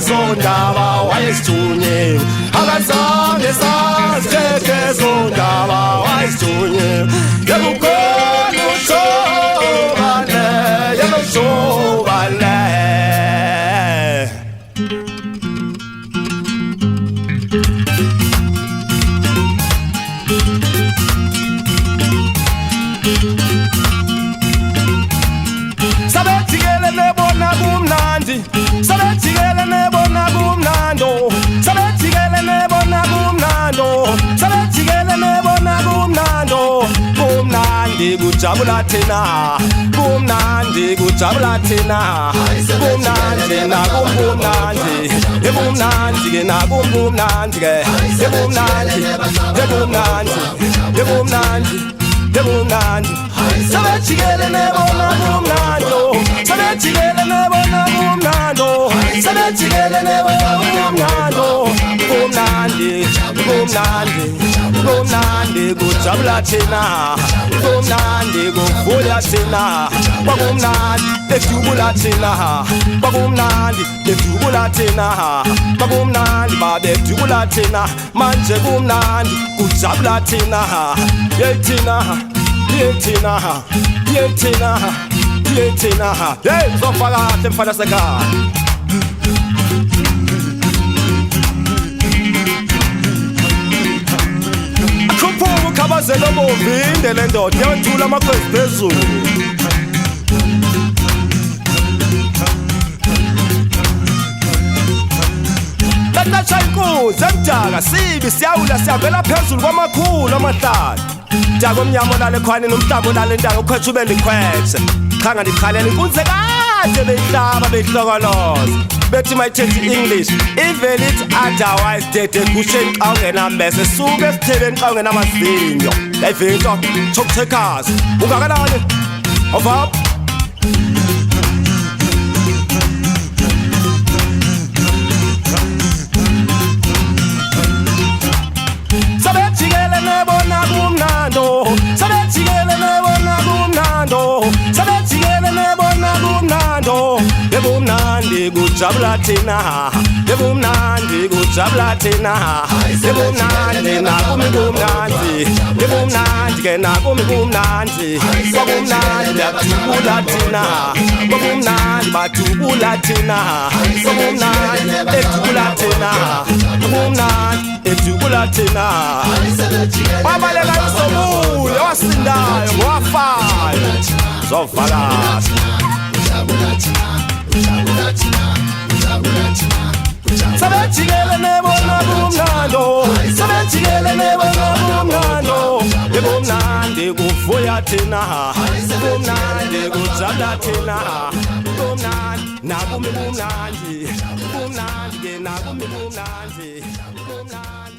Zondaba wayisithunye akazange sasithethe zondaba wayisithunye yekukhona ushobane yeloshobane sabethikele nebona kumnandi sabethikele nebona kumnando sabethikele nebona kumnando sabethikele nebona kumnando kumnandi kujabula thina kumnandi kujabula thina kumnandi nakumnandi kumnandi ke nakumnandi ke kumnandi kumnandi kumnandi sabethikele nebona kumnando sabethikele nebona kumnando sabethikele nebona kumnando kumnandi kumnandi kumnandi kujabula thina kumnandi kuvuya thina kwakumnandi bedubula thina kwakumnandi bedubula thina kwakumnandi babedubula thina manje kumnandi kujabula thina yethina yethina yethina yethina hey zofaka mfana seka khuphuka ukhabazela bomvinde le ndoda yathula amakhwezi phezulu Latasha inkuzi emdaka sibi siyawula siyavela phezulu kwamakhulu amahlanu Jago mnyamo lale khwani nomhlaba lale ndanga ukhwetha ube likhwethe Khanga ndikhalela inkunze kade behlaba behlokoloza bethi mayithethi English even it otherwise dede kusheni xa ungena mbese suke esithebeni xa ungena amazinyo yayivinto chokuthekazi ungakanani of up sabethikele nebona kumnando sabethikele nebona kumnando sabethikele nebona kumnando yebumnandi kujabula thina yebumnandi kujabula thina yebumnandi nakumi kumnandi yebumnandi ke nakumi kumnandi kwakumnandi batubula thina kwakumnandi batubula thina kwakumnandi etubula thina kwakumnandi etubula thina babaleka isobule wasindayo ngowafayo zovakasha sabethikele nebona kumnando sabethikele nebona kumnando yebumnandi kuvuya thina kumnandi kujabula thina kumnandi nakumi kumnandi kumnandi ke nakumi kumnandi kumnandi